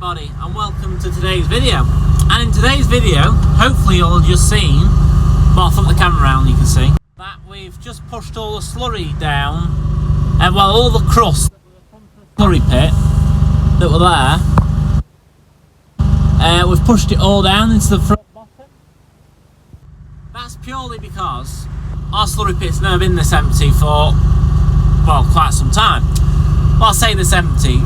everybody and welcome to today's video. And in today's video, hopefully you'll have just seen, well, I'll flip the camera around, you can see that we've just pushed all the slurry down, and well, all the crust from the slurry pit that were there, we've pushed it all down into the front bottom. That's purely because our slurry pit's never been this empty for, well, quite some time. Well, I'll say this empty.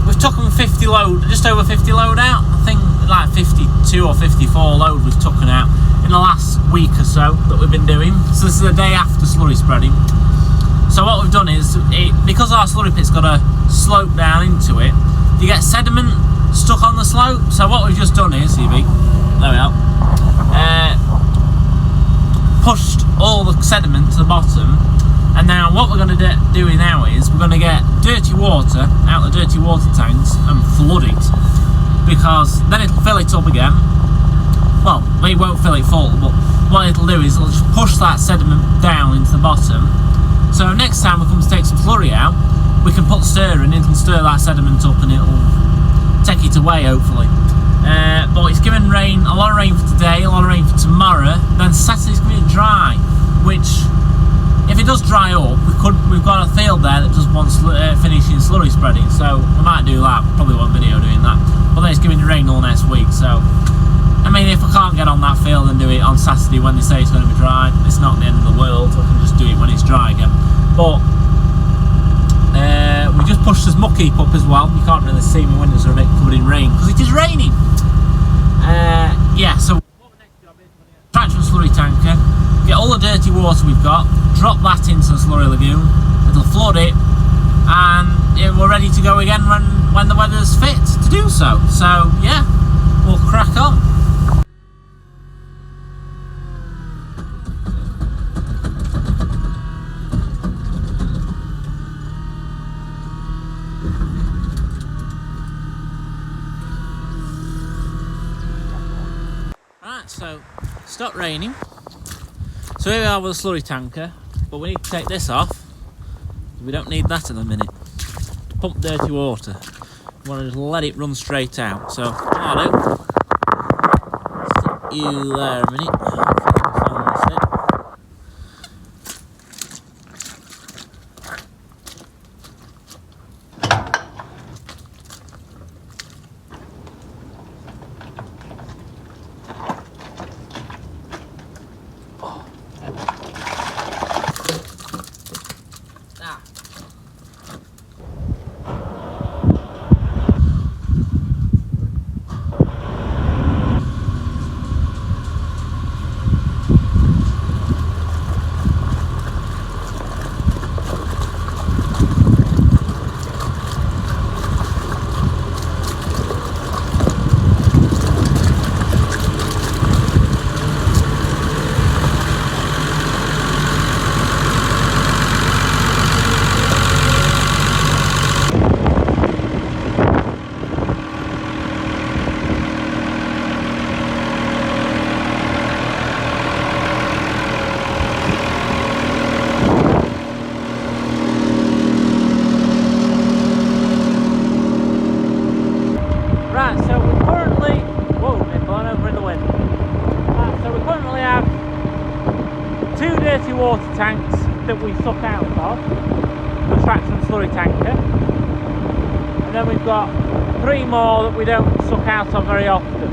We've taken 50 load, just over 50 load out. I think like 52 or 54 load we've taken out in the last week or so that we've been doing. So this is the day after slurry spreading. So what we've done is, because our slurry pit's got a slope down into it, you get sediment stuck on the slope. So what we've just done is, there we are, pushed all the sediment to the bottom. And now what we're going to do now is we're going to get dirty water out the dirty water tanks and flood it, because then it'll fill it up again. Well, it won't fill it full, but what it'll do is it'll just push that sediment down into the bottom. So next time we come to take some slurry out, we can put stir in, it'll stir that sediment up and it'll take it away hopefully. But it's giving rain, a lot of rain for today, a lot of rain for tomorrow. Then Saturday's going to be dry, which, if it does dry up, we've got a field there that just wants finishing slurry spreading, so we might do that. Probably one video doing that. But then it's giving rain all next week, so I mean, if we can't get on that field and do it on Saturday when they say it's going to be dry, it's not the end of the world. We can just do it when it's dry again. But we just pushed this muck heap up as well. You can't really see my windows are a bit covered in rain because it is raining. Yeah, so what the next job is, traction slurry tanker, get all the dirty water we've got, drop that into the slurry lagoon, it'll flood it, and we're ready to go again when the weather's fit to do so. So yeah, we'll crack on. Right, so stopped raining. So here we are with a slurry tanker, but we need to take this off. We don't need that in a minute. To pump dirty water. We want to just let it run straight out. So what I'll do, stick you there a minute. Dirty water tanks that we suck out of the traction slurry tanker, and then we've got 3 more that we don't suck out of very often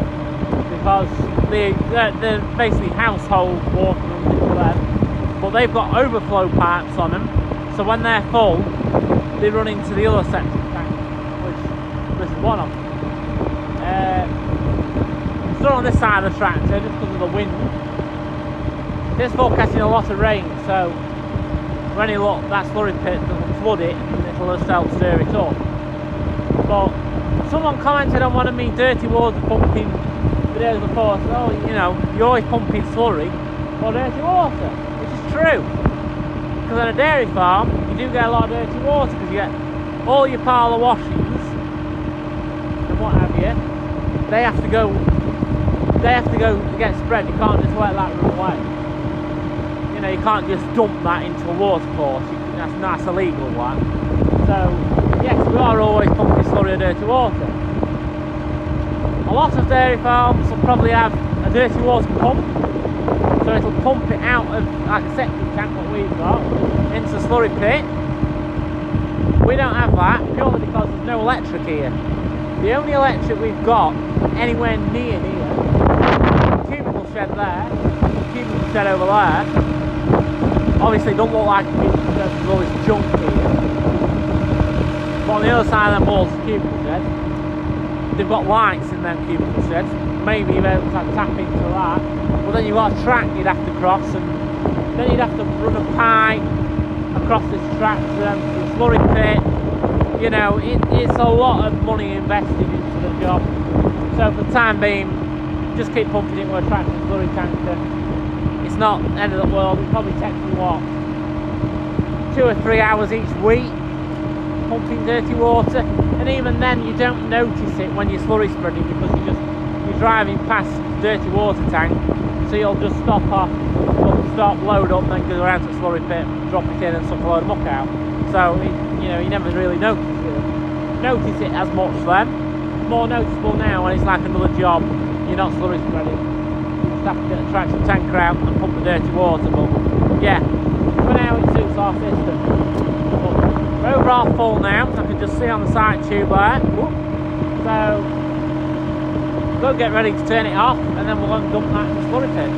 because they're basically household water for them, but they've got overflow pipes on them, so when they're full they run into the other septic tank, which this is one of them. I'm still on this side of the tractor just because of the wind. It's forecasting a lot of rain, so for any luck that slurry pit doesn't flood it and it'll just help stir it up. But someone commented on one of me dirty water pumping videos before, so, oh, you know, you're always pumping slurry or dirty water, which is true. Because on a dairy farm you do get a lot of dirty water because you get all your parlour washings and what have you, they have to go get spread. You can't just let that run away. You know, you can't just dump that into a water course. That's illegal, that. So yes, we are always pumping slurry or dirty water. A lot of dairy farms will probably have a dirty water pump, so it'll pump it out of like a septic tank what we've got into the slurry pit. We don't have that purely because there's no electric here. The only electric we've got anywhere near here, the cubicle shed there, the cubicle shed over there. Obviously it doesn't look like a cubicle shed, there's all this junk here. But on the other side of them walls, the cubicle shed. They've got lights in them cubicle sheds. Maybe you'll be able to tap into that. But then you've got a track you'd have to cross, and then you'd have to run a pipe across this track to the slurry pit. You know, it's a lot of money invested into the job. So for the time being, just keep pumping it with a tractor and slurry tanker. It's not the end of the world. It probably takes you what, 2 or 3 hours each week pumping dirty water, and even then you don't notice it when you're slurry spreading because you're driving past the dirty water tank, so you'll just stop off, load up, and then go around to the slurry pit, drop it in, and suck a load of muck out. So you never really notice it as much then. More noticeable now when it's like another job. You're not slurry spreading. You just have to get the traction tanker out and pump the dirty water. But yeah, for now it suits our system. We're over our full now, I can just see on the side tube there. So we'll get ready to turn it off, and then we'll dump that in the slurry pit.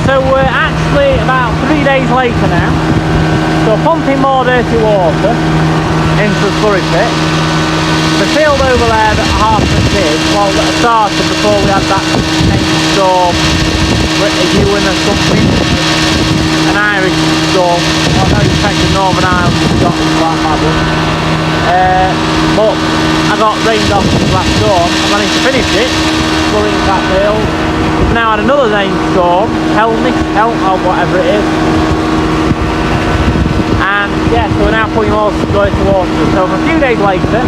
so we're actually about 3 days later now. So pumping more dirty water into the slurry pit. The field over there that Hartman did, well, that started before we had that main storm, a Ewan or something, an Irish storm. I know you affected Northern Ireland, Scotland, quite bad one. But I got rained off into that storm. I managed to finish it, slurrying that field. We've now had another rainstorm, Helm or whatever it is. And yeah, so we're now putting more dirty water. So a few days later,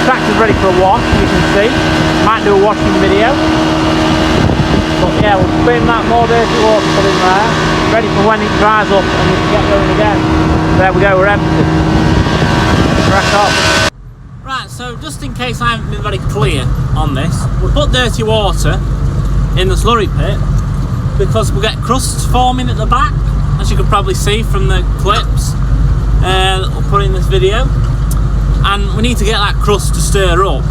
tractor's ready for a wash, you can see. Might do a washing video. But yeah, we'll spin that more dirty water put in there, ready for when it dries up and we can get going again. There we go, we're empty. Crack up. Right, so just in case I haven't been very clear on this, we'll put dirty water in the slurry pit because we'll get crusts forming at the back, as you can probably see from the clips that we'll put in this video. And we need to get that crust to stir up.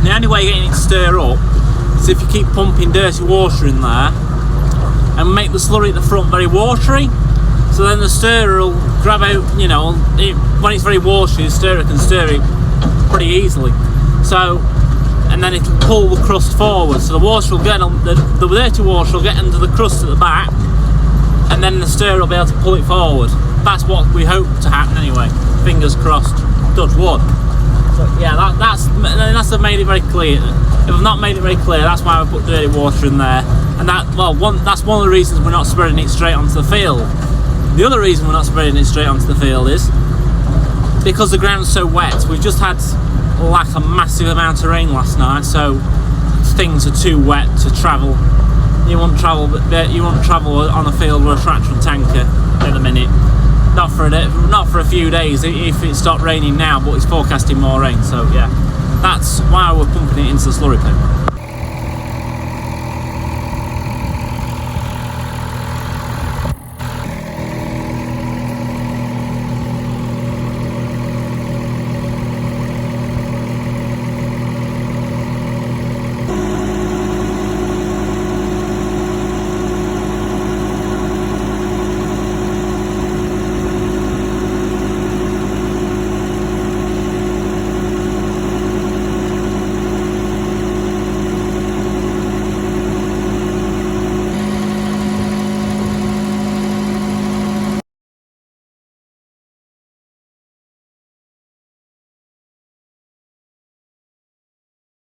The only way you're getting it to stir up is if you keep pumping dirty water in there and make the slurry at the front very watery, so then the stirrer will grab out, you know, when it's very watery, the stirrer can stir it pretty easily. So, and then it'll pull the crust forward, so the water will get on, the dirty water will get into the crust at the back, and then the stirrer will be able to pull it forward. That's what we hope to happen anyway. Fingers crossed, touch wood. So yeah, that's made it very clear. If I've not made it very clear, that's why I put dirty water in there. And that's one of the reasons we're not spreading it straight onto the field. The other reason we're not spreading it straight onto the field is because the ground's so wet. We've just had like a massive amount of rain last night, so things are too wet to travel. You won't travel on a field with a tractor and tanker at the minute. Not for a few days if it stopped raining now, but it's forecasting more rain, so yeah, that's why we're pumping it into the slurry pit.